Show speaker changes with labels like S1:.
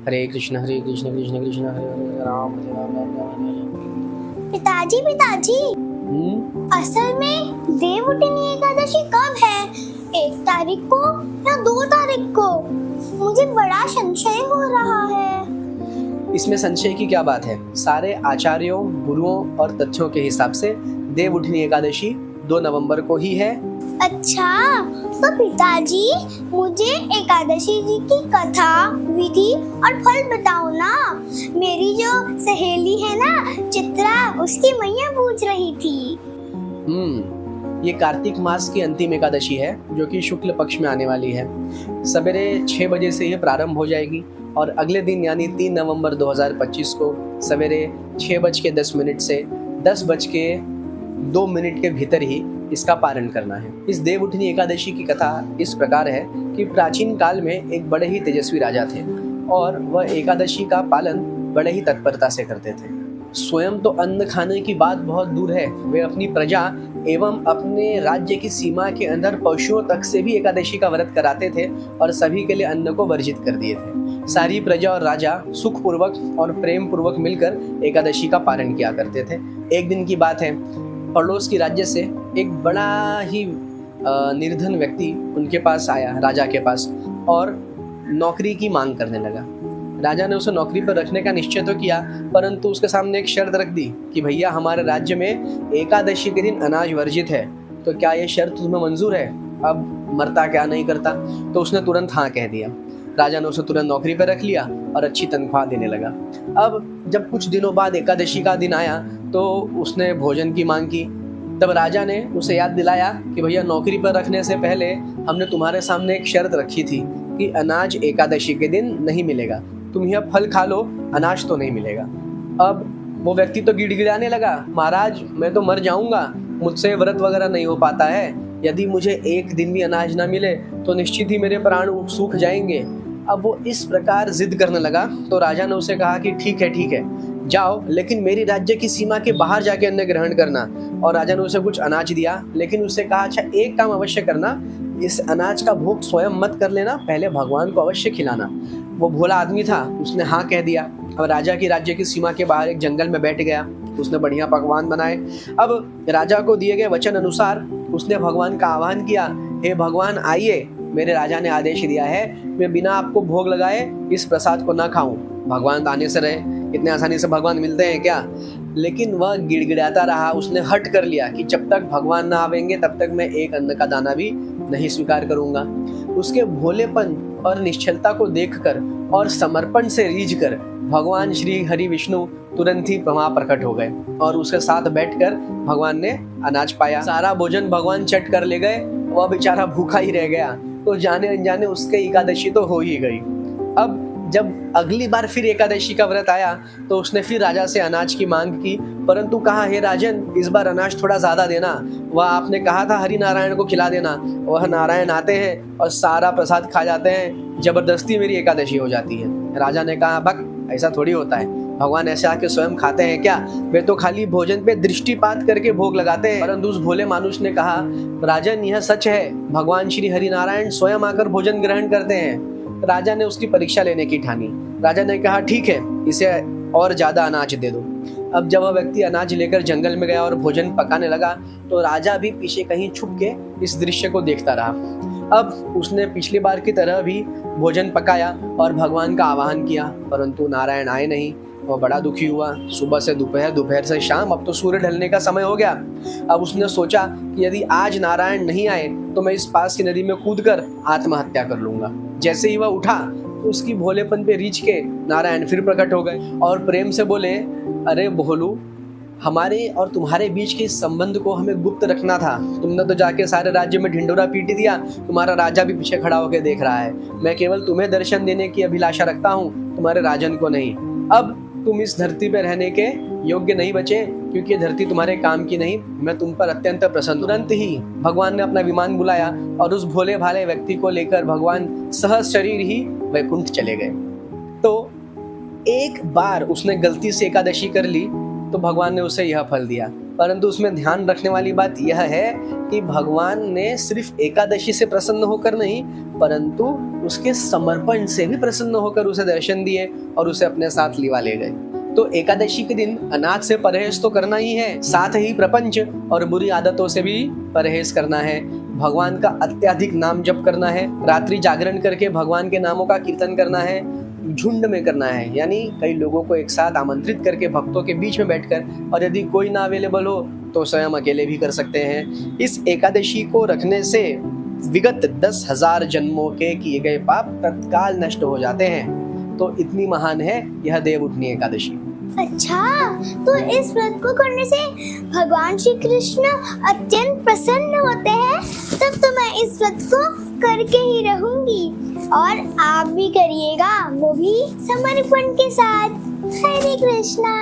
S1: हरे कृष्ण कृष्ण कृष्ण हरे हरे राम हरे राम राम राम हरे हरे।
S2: पिताजी पिताजी, असल में देवउठनी एकादशी कब है? 1 तारीख को या 2 तारीख को? मुझे बड़ा संशय हो रहा है।
S1: इसमें संशय की क्या बात है? सारे आचार्यों, गुरुओं और तथ्यों के हिसाब से देवउठनी एकादशी 2 नवंबर को ही है।
S2: अच्छा, तो पिताजी मुझे एकादशी जी की कथा, विधि और फल बताओ ना। मेरी जो सहेली है ना चित्रा, उसकी मैया पूछ रही थी।
S1: ये कार्तिक मास की अंतिम एकादशी है जो कि शुक्ल पक्ष में आने वाली है। सवेरे 6 बजे से ये प्रारंभ हो जाएगी और अगले दिन यानी 3 नवंबर 2025 को सवेरे 6:10 से 10:02 के भीतर ही इसका पारण करना है। इस देवउठनी एकादशी की कथा इस प्रकार है कि प्राचीन काल में एक बड़े ही तेजस्वी राजा थे और वह एकादशी का पालन बड़े ही तत्परता से करते थे। स्वयं तो अन्न खाने की बात बहुत दूर है, वे अपनी प्रजा एवं अपने राज्य की सीमा के अंदर पशुओं तक से भी एकादशी का व्रत कराते थे और सभी के लिए अन्न को वर्जित कर दिए थे। सारी प्रजा और राजा सुख पूर्वक और प्रेम पूर्वक मिलकर एकादशी का पालन किया करते थे। एक दिन की बात है, पड़ोस की राज्य से एक बड़ा ही निर्धन व्यक्ति उनके पास आया, राजा के पास, और नौकरी की मांग करने लगा। राजा ने उसे नौकरी पर रखने का निश्चय तो किया, परंतु उसके सामने एक शर्त रख दी कि भैया हमारे राज्य में एकादशी के दिन अनाज वर्जित है, तो क्या ये शर्त तुम्हें मंजूर है? अब मरता क्या नहीं करता। तो उसने तुरंत हाँ कह दिया। राजा ने उसे तुरंत नौकरी पर रख लिया और अच्छी तनख्वाह देने लगा। अब जब कुछ दिनों बाद एकादशी का दिन आया तो उसने भोजन की मांग की। तब राजा ने उसे याद दिलाया कि भैया नौकरी पर रखने से पहले हमने तुम्हारे सामने एक शर्त रखी थी कि अनाज एकादशी के दिन नहीं मिलेगा, तुम यह फल खा लो, अनाज तो नहीं मिलेगा। अब वो व्यक्ति तो गिड़गिड़ाने लगा, महाराज मैं तो मर जाऊंगा, मुझसे व्रत वगैरह नहीं हो पाता है, यदि मुझे एक दिन भी अनाज ना मिले तो निश्चित ही मेरे प्राण सूख जाएंगे। अब वो इस प्रकार जिद करने लगा तो राजा ने उसे कहा कि ठीक है जाओ, लेकिन मेरी राज्य की सीमा के बाहर जाके अन्न ग्रहण करना। और राजा ने उसे कुछ अनाज दिया, लेकिन उससे कहा अच्छा एक काम अवश्य करना, इस अनाज का भोग स्वयं मत कर लेना, पहले भगवान को अवश्य खिलाना। वो भोला आदमी था, उसने हाँ कह दिया। अब राजा की राज्य की सीमा के बाहर एक जंगल में बैठ गया, उसने बढ़िया पकवान बनाए। अब राजा को दिए गए वचन अनुसार उसने भगवान का आह्वान किया, हे भगवान आइए, मेरे राजा ने आदेश दिया है मैं बिना आपको भोग लगाए इस प्रसाद को ना खाऊं। भगवान आने से रहे, इतने आसानी से भगवान मिलते हैं क्या? लेकिन वह गिड़गिड़ाता रहा। उसने हट कर लिया कि जब तक भगवान ना आवेंगे तब तक मैं एक अन्न का दाना भी नहीं स्वीकार करूंगा। उसके भोलेपन और निश्चलता को देखकर और समर्पण से रीझकर भगवान श्री हरि विष्णु तुरंत ही वहां प्रकट हो गए और उसके साथ बैठकर भगवान ने अनाज पाया। सारा भोजन भगवान चट कर ले गए, वह बेचारा भूखा ही रह गया। तो जाने अनजाने उसके एकादशी तो हो ही गई। अब जब अगली बार फिर एकादशी का व्रत आया तो उसने फिर राजा से अनाज की मांग की, परंतु कहा हे राजन इस बार अनाज थोड़ा ज्यादा देना, वह आपने कहा था हरि नारायण को खिला देना। वह नारायण आते हैं और सारा प्रसाद खा जाते हैं, जबरदस्ती मेरी एकादशी हो जाती है। राजा ने कहा बक, ऐसा थोड़ी होता है, भगवान ऐसे आके स्वयं खाते हैं क्या? वे तो खाली भोजन पे दृष्टिपात करके भोग लगाते हैं। परंतु उस भोले मानुष ने कहा राजन यह सच है, भगवान श्री हरि नारायण स्वयं आकर भोजन ग्रहण करते हैं। राजा ने उसकी परीक्षा लेने की ठानी। राजा ने कहा ठीक है, इसे और ज्यादा अनाज दे दो। अब जब वह व्यक्ति अनाज लेकर जंगल में गया और भोजन पकाने लगा तो राजा भी पीछे कहीं छुप के इस दृश्य को देखता रहा। अब उसने पिछली बार की तरह भी भोजन पकाया और भगवान का आह्वान किया, परंतु नारायण आए नहीं। वह बड़ा दुखी हुआ। सुबह से दोपहर, दोपहर से शाम, अब तो सूर्य ढलने का समय हो गया। अब उसने सोचा कि यदि आज नारायण नहीं आए तो मैं इस पास की नदी में कूदकर आत्महत्या कर लूंगा। जैसे ही वह उठा तो उसकी भोलेपन पे रीझ के नारायण फिर प्रकट हो गए और प्रेम से बोले, अरे भोलू, हमारे और तुम्हारे बीच के इस संबंध को हमें गुप्त रखना था। तुमने तो जाके सारे राज्य में ढिंडोरा पीट दिया, तुम्हारा राजा भी पीछे खड़ा होकर देख रहा है। मैं केवल तुम्हें दर्शन देने की अभिलाषा रखता हूँ, तुम्हारे राजन को नहीं। अब तुम इस धरती पर रहने के योग्य नहीं बचे, क्योंकि ये धरती तुम्हारे काम की नहीं। मैं तुम पर अत्यंत प्रसन्न। तुरंत ही भगवान ने अपना विमान बुलाया और उस भोले भाले व्यक्ति को लेकर भगवान सहज शरीर ही वैकुंठ चले गए। तो एक बार उसने गलती से एकादशी कर ली तो भगवान ने उसे यह फल दिया, परंतु उसमें ध्यान रखने वाली बात यह है कि भगवान ने सिर्फ एकादशी से प्रसन्न होकर नहीं, परंतु उसके समर्पण से भी प्रसन्न होकर उसे दर्शन दिए और उसे अपने साथ लिवा ले गए। तो एकादशी के दिन अनाज से परहेज तो करना ही है, साथ ही प्रपंच और बुरी आदतों से भी परहेज करना है। भगवान का अत्यधिक नाम जप करना है, रात्रि जागरण करके भगवान के नामों का कीर्तन करना है, झुंड में करना है, यानी कई लोगों को एक साथ आमंत्रित करके भक्तों के बीच में बैठकर, और यदि कोई ना अवेलेबल हो तो स्वयं अकेले भी कर सकते हैं। इस एकादशी को रखने से विगत 10,000 जन्मों के किए गए पाप तत्काल नष्ट हो जाते हैं। तो इतनी महान है यह देवउठनी एकादशी।
S2: अच्छा, तो इस व्रत को करने से भगवान श्री कृष्ण अत्यंत प्रसन्न होते हैं। तब तो मैं इस व्रत को करके ही रहूंगी, और आप भी करिएगा, वो भी समर्पण के साथ। हरे कृष्णा।